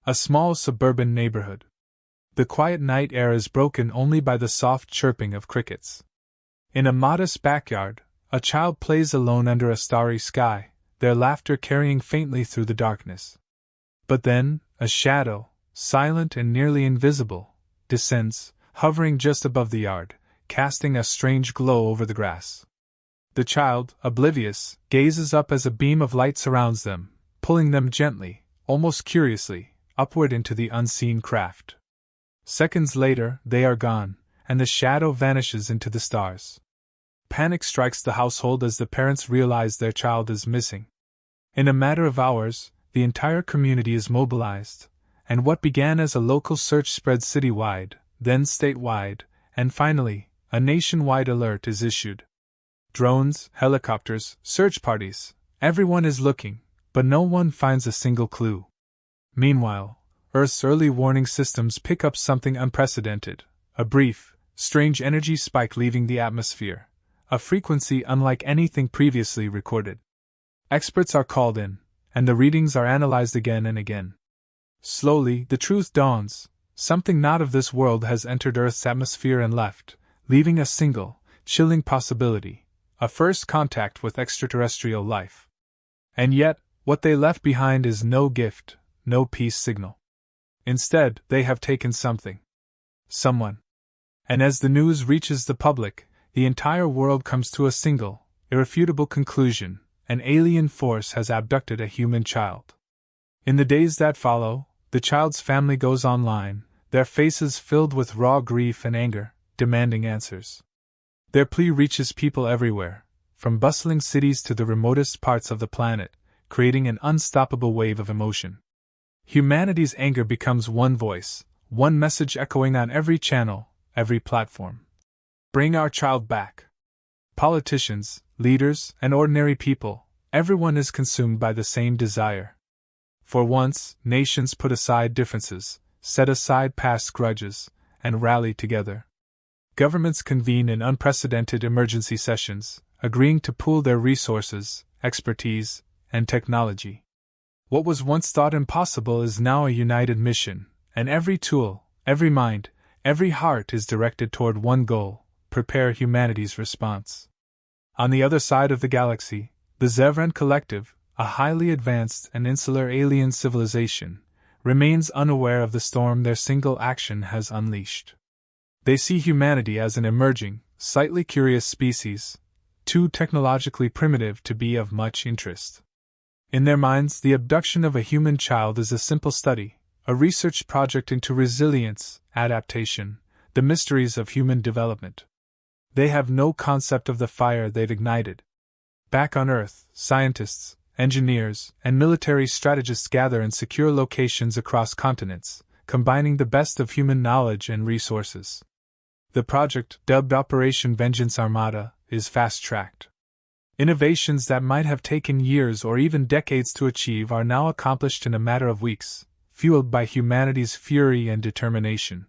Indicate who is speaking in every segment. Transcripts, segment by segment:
Speaker 1: A small suburban neighborhood. The quiet night air is broken only by the soft chirping of crickets. In a modest backyard, a child plays alone under a starry sky, their laughter carrying faintly through the darkness. But then, a shadow, silent and nearly invisible, descends, hovering just above the yard, casting a strange glow over the grass. The child, oblivious, gazes up as a beam of light surrounds them, pulling them gently, almost curiously, upward into the unseen craft. Seconds later, they are gone, and the shadow vanishes into the stars. Panic strikes the household as the parents realize their child is missing. In a matter of hours, the entire community is mobilized, and what began as a local search spreads citywide, then statewide, and finally, a nationwide alert is issued. Drones, helicopters, search parties, everyone is looking, but no one finds a single clue. Meanwhile, Earth's early warning systems pick up something unprecedented, a brief, strange energy spike leaving the atmosphere, a frequency unlike anything previously recorded. Experts are called in, and the readings are analyzed again and again. Slowly, the truth dawns: something not of this world has entered Earth's atmosphere and left, leaving a single, chilling possibility: a first contact with extraterrestrial life. And yet, what they left behind is no gift, no peace signal. Instead, they have taken something. Someone. And as the news reaches the public, the entire world comes to a single, irrefutable conclusion: an alien force has abducted a human child. In the days that follow, the child's family goes online, their faces filled with raw grief and anger, demanding answers. Their plea reaches people everywhere, from bustling cities to the remotest parts of the planet, creating an unstoppable wave of emotion. Humanity's anger becomes one voice, one message echoing on every channel, every platform. Bring our child back. Politicians, leaders, and ordinary people, everyone is consumed by the same desire. For once, nations put aside differences, set aside past grudges, and rally together. Governments convene in unprecedented emergency sessions, agreeing to pool their resources, expertise, and technology. What was once thought impossible is now a united mission, and every tool, every mind, every heart is directed toward one goal: prepare humanity's response. On the other side of the galaxy, the Zevran Collective, a highly advanced and insular alien civilization, remains unaware of the storm their single action has unleashed. They see humanity as an emerging, slightly curious species, too technologically primitive to be of much interest. In their minds, the abduction of a human child is a simple study, a research project into resilience, adaptation, the mysteries of human development. They have no concept of the fire they've ignited. Back on Earth, scientists, engineers, and military strategists gather in secure locations across continents, combining the best of human knowledge and resources. The project, dubbed Operation Vengeance Armada, is fast-tracked. Innovations that might have taken years or even decades to achieve are now accomplished in a matter of weeks, fueled by humanity's fury and determination.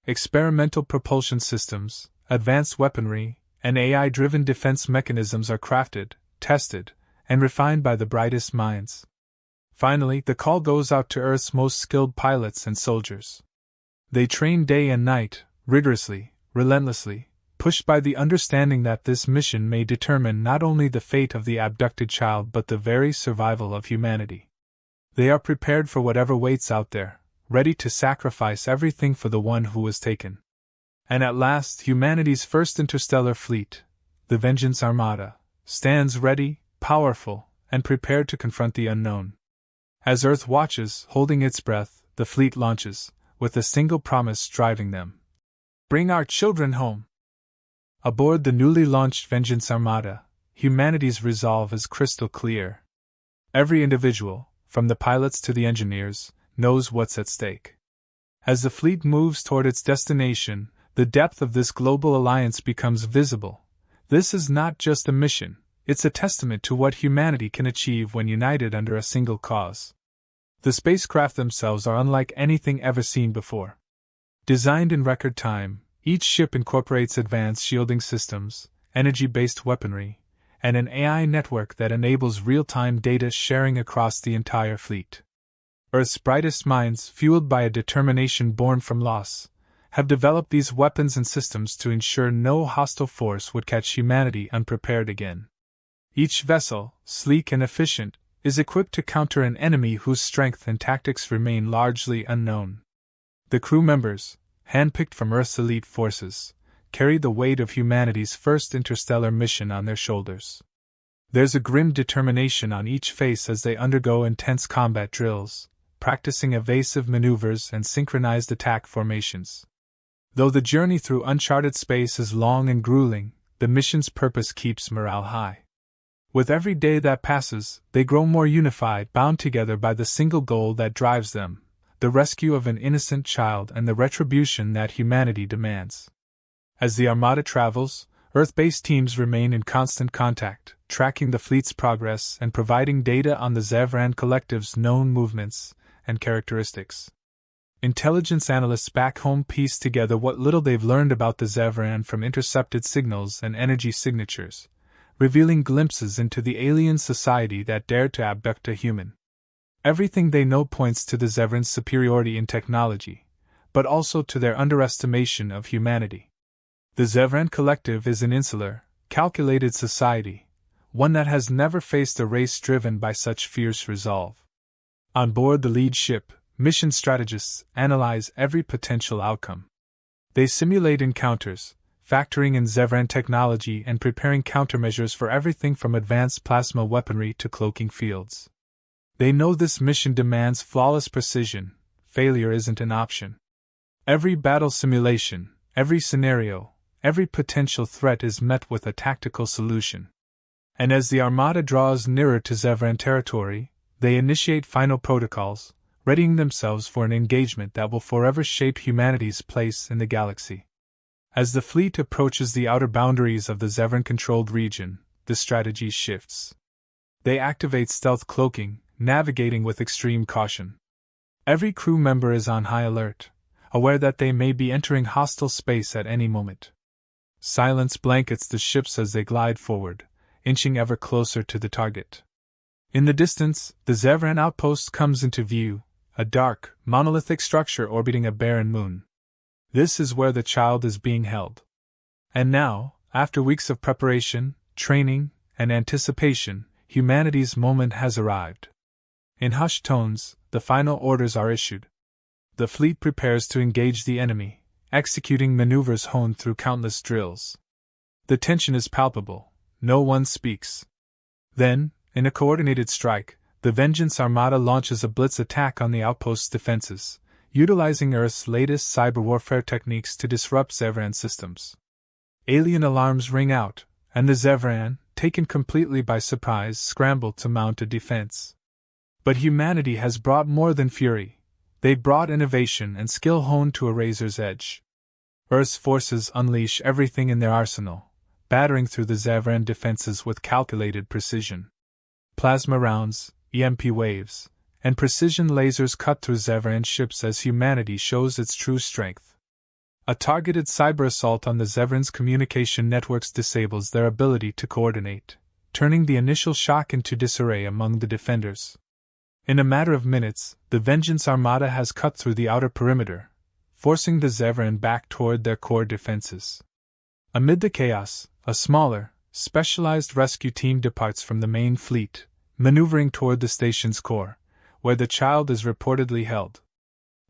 Speaker 1: Experimental propulsion systems, advanced weaponry, and AI-driven defense mechanisms are crafted, tested, and refined by the brightest minds. Finally, the call goes out to Earth's most skilled pilots and soldiers. They train day and night, rigorously, relentlessly, pushed by the understanding that this mission may determine not only the fate of the abducted child but the very survival of humanity. They are prepared for whatever waits out there, ready to sacrifice everything for the one who was taken. And at last, humanity's first interstellar fleet, the Vengeance Armada, stands ready, powerful, and prepared to confront the unknown. As Earth watches, holding its breath, the fleet launches, with a single promise driving them: bring our children home. Aboard the newly launched Vengeance Armada, humanity's resolve is crystal clear. Every individual, from the pilots to the engineers, knows what's at stake. As the fleet moves toward its destination, the depth of this global alliance becomes visible. This is not just a mission, it's a testament to what humanity can achieve when united under a single cause. The spacecraft themselves are unlike anything ever seen before. Designed in record time, each ship incorporates advanced shielding systems, energy-based weaponry, and an AI network that enables real-time data sharing across the entire fleet. Earth's brightest minds, fueled by a determination born from loss, have developed these weapons and systems to ensure no hostile force would catch humanity unprepared again. Each vessel, sleek and efficient, is equipped to counter an enemy whose strength and tactics remain largely unknown. The crew members, handpicked from Earth's elite forces, carry the weight of humanity's first interstellar mission on their shoulders. There's a grim determination on each face as they undergo intense combat drills, practicing evasive maneuvers and synchronized attack formations. Though the journey through uncharted space is long and grueling, the mission's purpose keeps morale high. With every day that passes, they grow more unified, bound together by the single goal that drives them: the rescue of an innocent child and the retribution that humanity demands. As the Armada travels, Earth-based teams remain in constant contact, tracking the fleet's progress and providing data on the Zevran Collective's known movements and characteristics. Intelligence analysts back home piece together what little they've learned about the Zevran from intercepted signals and energy signatures, revealing glimpses into the alien society that dared to abduct a human. Everything they know points to the Zevran's superiority in technology, but also to their underestimation of humanity. The Zevran Collective is an insular, calculated society, one that has never faced a race driven by such fierce resolve. On board the lead ship, mission strategists analyze every potential outcome. They simulate encounters, factoring in Zevran technology and preparing countermeasures for everything from advanced plasma weaponry to cloaking fields. They know this mission demands flawless precision. Failure isn't an option. Every battle simulation, every scenario, every potential threat is met with a tactical solution. And as the Armada draws nearer to Zevran territory, they initiate final protocols, readying themselves for an engagement that will forever shape humanity's place in the galaxy. As the fleet approaches the outer boundaries of the Zevran-controlled region, the strategy shifts. They activate stealth cloaking, navigating with extreme caution. Every crew member is on high alert, aware that they may be entering hostile space at any moment. Silence blankets the ships as they glide forward, inching ever closer to the target. In the distance, the Zevran outpost comes into view, a dark, monolithic structure orbiting a barren moon. This is where the child is being held. And now, after weeks of preparation, training, and anticipation, humanity's moment has arrived. In hushed tones, the final orders are issued. The fleet prepares to engage the enemy, executing maneuvers honed through countless drills. The tension is palpable. No one speaks. Then, in a coordinated strike, the Vengeance Armada launches a blitz attack on the outpost's defenses, utilizing Earth's latest cyber warfare techniques to disrupt Zevran systems. Alien alarms ring out, and the Zevran, taken completely by surprise, scramble to mount a defense. But humanity has brought more than fury. They've brought innovation and skill honed to a razor's edge. Earth's forces unleash everything in their arsenal, battering through the Zevran defenses with calculated precision. Plasma rounds, EMP waves, and precision lasers cut through Zevran ships as humanity shows its true strength. A targeted cyber assault on the Zevran's communication networks disables their ability to coordinate, turning the initial shock into disarray among the defenders. In a matter of minutes, the Vengeance Armada has cut through the outer perimeter, forcing the Zevran back toward their core defenses. Amid the chaos, a smaller, specialized rescue team departs from the main fleet, maneuvering toward the station's core, where the child is reportedly held.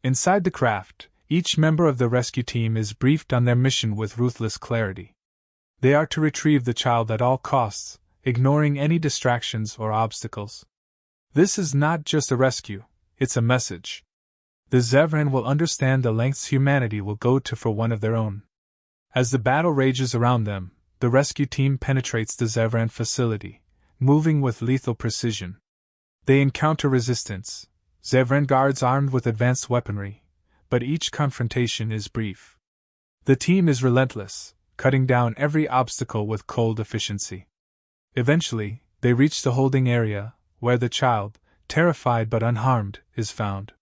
Speaker 1: Inside the craft, each member of the rescue team is briefed on their mission with ruthless clarity. They are to retrieve the child at all costs, ignoring any distractions or obstacles. This is not just a rescue, it's a message. The Zevran will understand the lengths humanity will go to for one of their own. As the battle rages around them, the rescue team penetrates the Zevran facility, moving with lethal precision. They encounter resistance, Zevran guards armed with advanced weaponry, but each confrontation is brief. The team is relentless, cutting down every obstacle with cold efficiency. Eventually, they reach the holding area, where the child, terrified but unharmed, is found.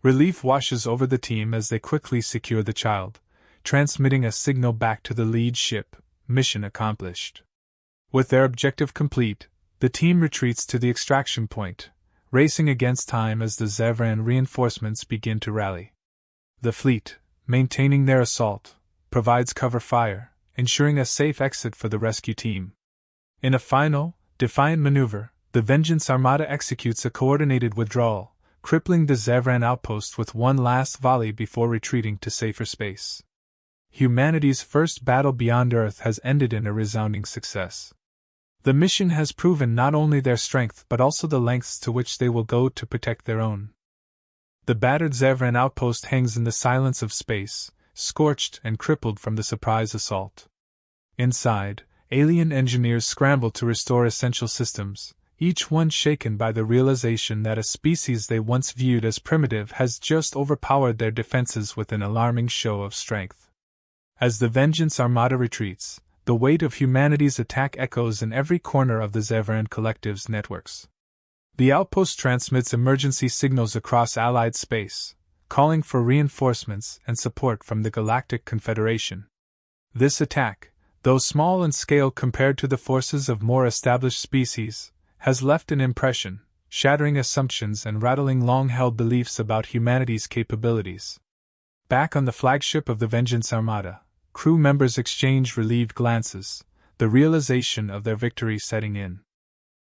Speaker 1: Relief washes over the team as they quickly secure the child, transmitting a signal back to the lead ship: mission accomplished. With their objective complete, the team retreats to the extraction point, racing against time as the Zevran reinforcements begin to rally. The fleet, maintaining their assault, provides cover fire, ensuring a safe exit for the rescue team. In a final, defiant maneuver, the Vengeance Armada executes a coordinated withdrawal, crippling the Zevran outpost with one last volley before retreating to safer space. Humanity's first battle beyond Earth has ended in a resounding success. The mission has proven not only their strength but also the lengths to which they will go to protect their own. The battered Zevran outpost hangs in the silence of space, scorched and crippled from the surprise assault. Inside, alien engineers scramble to restore essential systems, each one shaken by the realization that a species they once viewed as primitive has just overpowered their defenses with an alarming show of strength. As the Vengeance Armada retreats, the weight of humanity's attack echoes in every corner of the Zevran Collective's networks. The outpost transmits emergency signals across Allied space, calling for reinforcements and support from the Galactic Confederation. This attack, though small in scale compared to the forces of more established species, has left an impression, shattering assumptions and rattling long-held beliefs about humanity's capabilities. Back on the flagship of the Vengeance Armada, crew members exchange relieved glances, the realization of their victory setting in.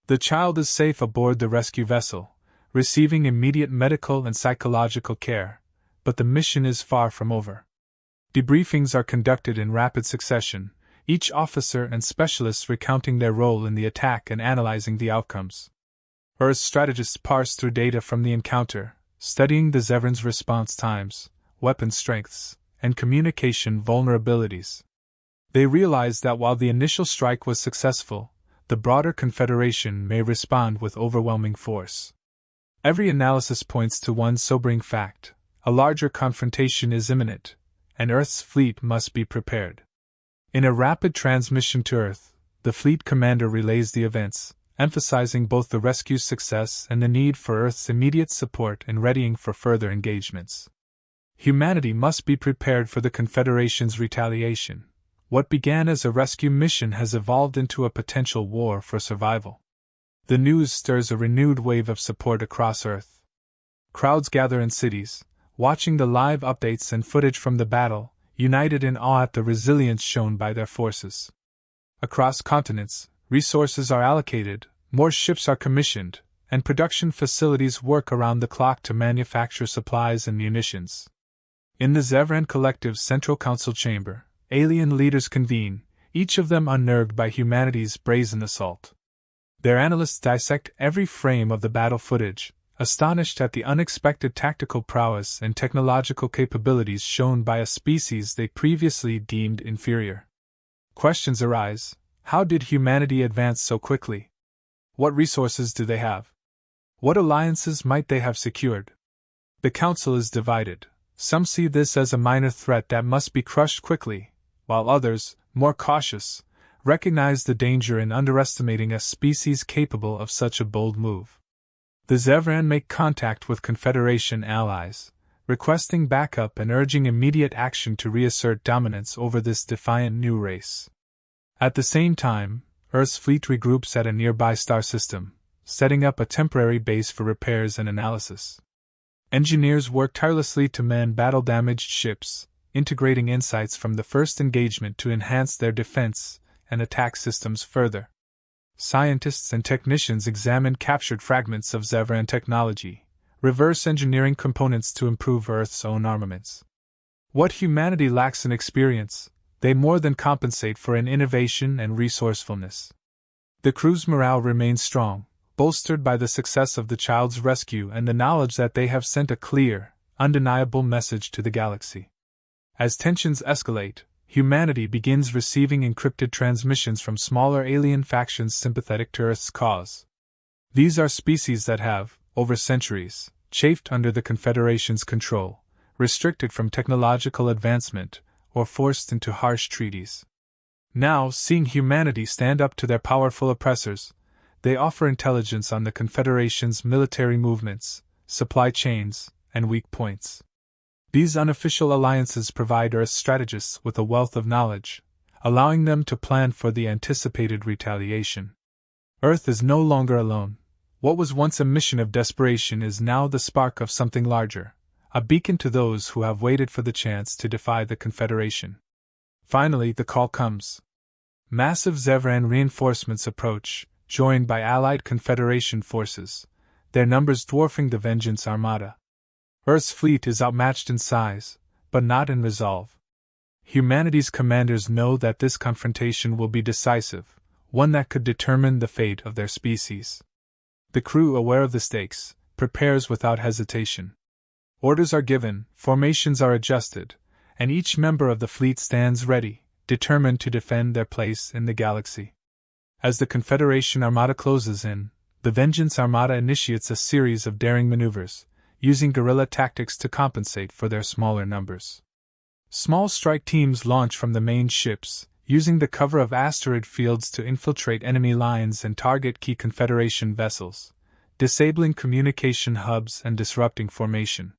Speaker 1: The child is safe aboard the rescue vessel, receiving immediate medical and psychological care, but the mission is far from over. Debriefings are conducted in rapid succession, each officer and specialist recounting their role in the attack and analyzing the outcomes. Earth's strategists parse through data from the encounter, studying the Zevran's response times, weapon strengths, and communication vulnerabilities. They realize that while the initial strike was successful, the broader Confederation may respond with overwhelming force. Every analysis points to one sobering fact: a larger confrontation is imminent, and Earth's fleet must be prepared. In a rapid transmission to Earth, the fleet commander relays the events, emphasizing both the rescue's success and the need for Earth's immediate support and readying for further engagements. Humanity must be prepared for the Confederation's retaliation. What began as a rescue mission has evolved into a potential war for survival. The news stirs a renewed wave of support across Earth. Crowds gather in cities, watching the live updates and footage from the battle, united in awe at the resilience shown by their forces. Across continents, resources are allocated, more ships are commissioned, and production facilities work around the clock to manufacture supplies and munitions. In the Zevran Collective's Central Council chamber, alien leaders convene, each of them unnerved by humanity's brazen assault. Their analysts dissect every frame of the battle footage, astonished at the unexpected tactical prowess and technological capabilities shown by a species they previously deemed inferior. Questions arise: how did humanity advance so quickly? What resources do they have? What alliances might they have secured? The council is divided. Some see this as a minor threat that must be crushed quickly, while others, more cautious, recognize the danger in underestimating a species capable of such a bold move. The Zevran make contact with Confederation allies, requesting backup and urging immediate action to reassert dominance over this defiant new race. At the same time, Earth's fleet regroups at a nearby star system, setting up a temporary base for repairs and analysis. Engineers work tirelessly to man battle-damaged ships, integrating insights from the first engagement to enhance their defense and attack systems further. Scientists and technicians examine captured fragments of Zevran technology, reverse engineering components to improve Earth's own armaments. What humanity lacks in experience, they more than compensate for in innovation and resourcefulness. The crew's morale remains strong, bolstered by the success of the child's rescue and the knowledge that they have sent a clear, undeniable message to the galaxy. As tensions escalate, humanity begins receiving encrypted transmissions from smaller alien factions sympathetic to Earth's cause. These are species that have, over centuries, chafed under the Confederation's control, restricted from technological advancement, or forced into harsh treaties. Now, seeing humanity stand up to their powerful oppressors, they offer intelligence on the Confederation's military movements, supply chains, and weak points. These unofficial alliances provide Earth strategists with a wealth of knowledge, allowing them to plan for the anticipated retaliation. Earth is no longer alone. What was once a mission of desperation is now the spark of something larger, a beacon to those who have waited for the chance to defy the Confederation. Finally, the call comes. Massive Zevran reinforcements approach, joined by allied Confederation forces, their numbers dwarfing the Vengeance Armada. Earth's fleet is outmatched in size, but not in resolve. Humanity's commanders know that this confrontation will be decisive, one that could determine the fate of their species. The crew, aware of the stakes, prepares without hesitation. Orders are given, formations are adjusted, and each member of the fleet stands ready, determined to defend their place in the galaxy. As the Confederation Armada closes in, the Vengeance Armada initiates a series of daring maneuvers, using guerrilla tactics to compensate for their smaller numbers. Small strike teams launch from the main ships, using the cover of asteroid fields to infiltrate enemy lines and target key Confederation vessels, disabling communication hubs and disrupting formation.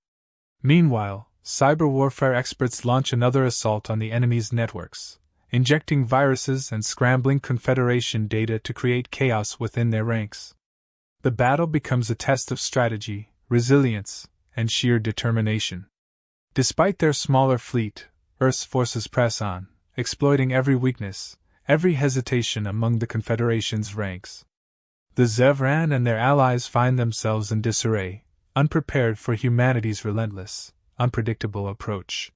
Speaker 1: Meanwhile, cyber warfare experts launch another assault on the enemy's networks, injecting viruses and scrambling Confederation data to create chaos within their ranks. The battle becomes a test of strategy, resilience, and sheer determination. Despite their smaller fleet, Earth's forces press on, exploiting every weakness, every hesitation among the Confederation's ranks. The Zevran and their allies find themselves in disarray, unprepared for humanity's relentless, unpredictable approach.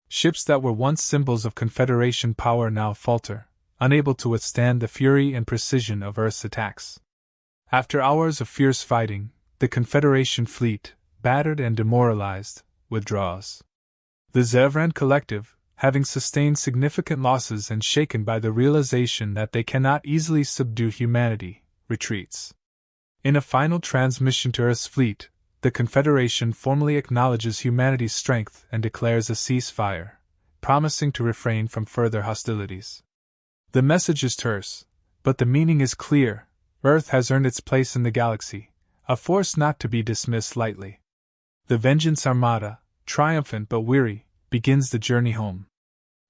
Speaker 1: Ships that were once symbols of Confederation power now falter, unable to withstand the fury and precision of Earth's attacks. After hours of fierce fighting, the Confederation fleet, battered and demoralized, withdraws. The Zevran Collective, having sustained significant losses and shaken by the realization that they cannot easily subdue humanity, retreats. In a final transmission to Earth's fleet, the Confederation formally acknowledges humanity's strength and declares a ceasefire, promising to refrain from further hostilities. The message is terse, but the meaning is clear. Earth has earned its place in the galaxy, a force not to be dismissed lightly. The Vengeance Armada, triumphant but weary, begins the journey home.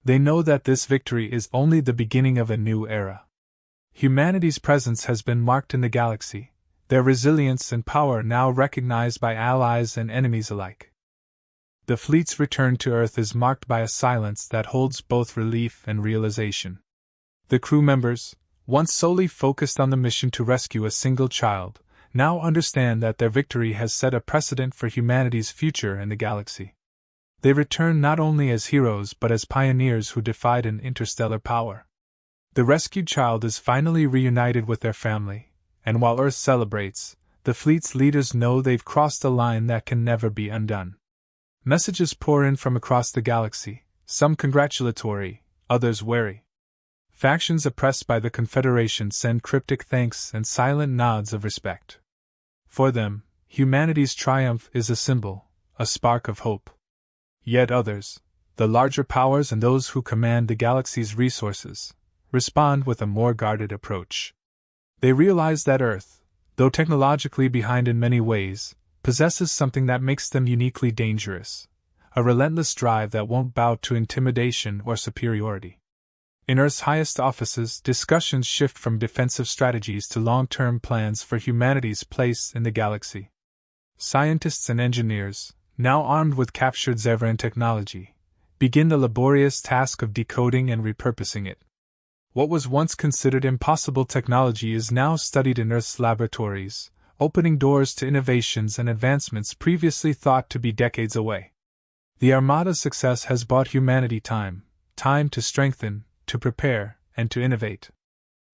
Speaker 1: They know that this victory is only the beginning of a new era. Humanity's presence has been marked in the galaxy, their resilience and power now recognized by allies and enemies alike. The fleet's return to Earth is marked by a silence that holds both relief and realization. The crew members, once solely focused on the mission to rescue a single child, now understand that their victory has set a precedent for humanity's future in the galaxy. They return not only as heroes but as pioneers who defied an interstellar power. The rescued child is finally reunited with their family, and while Earth celebrates, the fleet's leaders know they've crossed a line that can never be undone. Messages pour in from across the galaxy, some congratulatory, others wary. Factions oppressed by the Confederation send cryptic thanks and silent nods of respect. For them, humanity's triumph is a symbol, a spark of hope. Yet others, the larger powers and those who command the galaxy's resources, respond with a more guarded approach. They realize that Earth, though technologically behind in many ways, possesses something that makes them uniquely dangerous, a relentless drive that won't bow to intimidation or superiority. In Earth's highest offices, discussions shift from defensive strategies to long-term plans for humanity's place in the galaxy. Scientists and engineers, now armed with captured Zevran technology, begin the laborious task of decoding and repurposing it. What was once considered impossible technology is now studied in Earth's laboratories, opening doors to innovations and advancements previously thought to be decades away. The Armada's success has bought humanity time to strengthen, to prepare, and to innovate.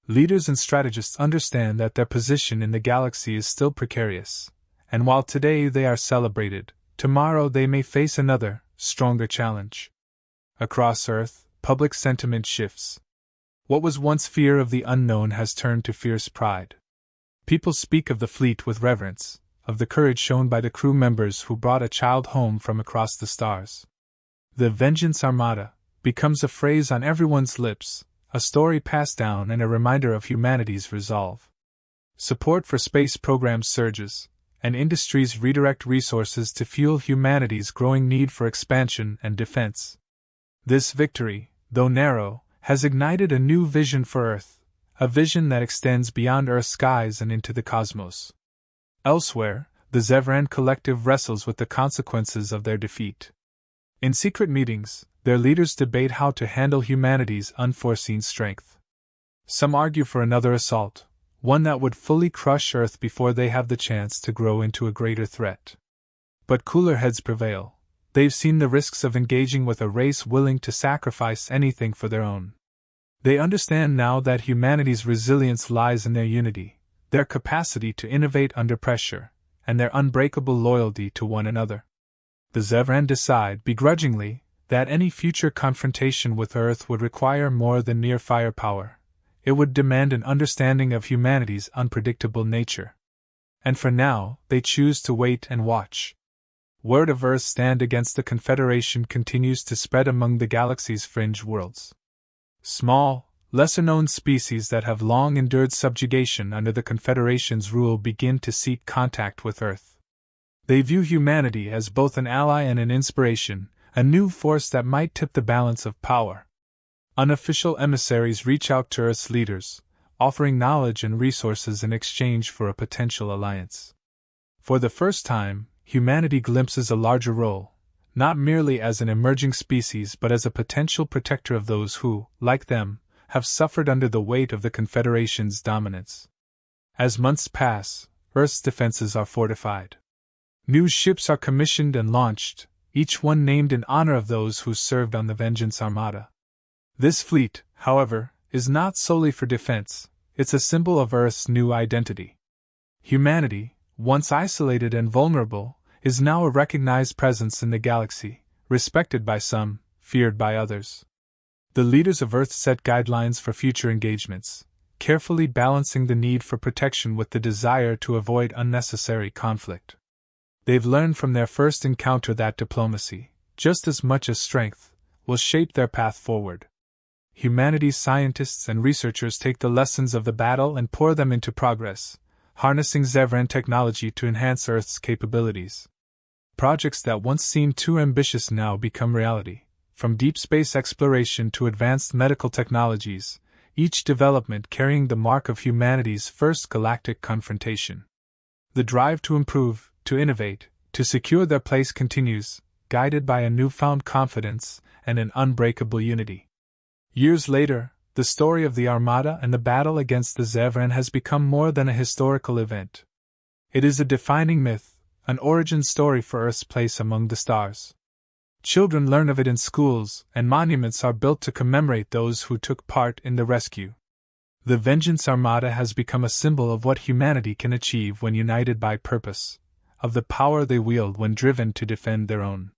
Speaker 1: Leaders and strategists understand that their position in the galaxy is still precarious, and while today they are celebrated, tomorrow they may face another, stronger challenge. Across Earth, public sentiment shifts. What was once fear of the unknown has turned to fierce pride. People speak of the fleet with reverence, of the courage shown by the crew members who brought a child home from across the stars. The Vengeance Armada becomes a phrase on everyone's lips, a story passed down and a reminder of humanity's resolve. Support for space programs surges, and industries redirect resources to fuel humanity's growing need for expansion and defense. This victory, though narrow, has ignited a new vision for Earth, a vision that extends beyond Earth's skies and into the cosmos. Elsewhere, the Zevran collective wrestles with the consequences of their defeat. In secret meetings, their leaders debate how to handle humanity's unforeseen strength. Some argue for another assault, one that would fully crush Earth before they have the chance to grow into a greater threat. But cooler heads prevail. They've seen the risks of engaging with a race willing to sacrifice anything for their own. They understand now that humanity's resilience lies in their unity, their capacity to innovate under pressure, and their unbreakable loyalty to one another. The Zevran decide, begrudgingly, that any future confrontation with Earth would require more than mere firepower. It would demand an understanding of humanity's unpredictable nature. And for now, they choose to wait and watch. Word of Earth's stand against the Confederation continues to spread among the galaxy's fringe worlds. Small, lesser-known species that have long endured subjugation under the Confederation's rule begin to seek contact with Earth. They view humanity as both an ally and an inspiration, a new force that might tip the balance of power. Unofficial emissaries reach out to Earth's leaders, offering knowledge and resources in exchange for a potential alliance. For the first time, humanity glimpses a larger role, not merely as an emerging species but as a potential protector of those who, like them, have suffered under the weight of the Confederation's dominance. As months pass, Earth's defenses are fortified. New ships are commissioned and launched, each one named in honor of those who served on the Vengeance Armada. This fleet, however, is not solely for defense, it's a symbol of Earth's new identity. Humanity, once isolated and vulnerable, is now a recognized presence in the galaxy, respected by some, feared by others. The leaders of Earth set guidelines for future engagements, carefully balancing the need for protection with the desire to avoid unnecessary conflict. They've learned from their first encounter that diplomacy, just as much as strength, will shape their path forward. Humanity's scientists and researchers take the lessons of the battle and pour them into progress, harnessing Zevran technology to enhance Earth's capabilities. Projects that once seemed too ambitious now become reality, from deep space exploration to advanced medical technologies, each development carrying the mark of humanity's first galactic confrontation. The drive to improve, to innovate, to secure their place continues, guided by a newfound confidence and an unbreakable unity. Years later, the story of the Armada and the battle against the Zevran has become more than a historical event. It is a defining myth, an origin story for Earth's place among the stars. Children learn of it in schools, and monuments are built to commemorate those who took part in the rescue. The Vengeance Armada has become a symbol of what humanity can achieve when united by purpose, of the power they wield when driven to defend their own.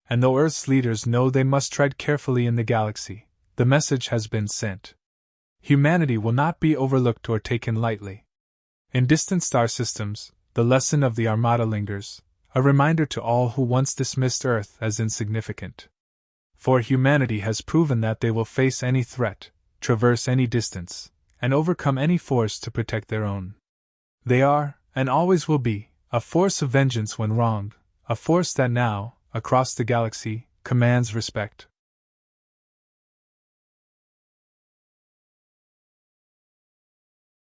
Speaker 1: And though Earth's leaders know they must tread carefully in the galaxy, the message has been sent. Humanity will not be overlooked or taken lightly. In distant star systems, the lesson of the Armada lingers, a reminder to all who once dismissed Earth as insignificant. For humanity has proven that they will face any threat, traverse any distance, and overcome any force to protect their own. They are, and always will be, a force of vengeance when wronged, a force that now, across the galaxy, commands respect.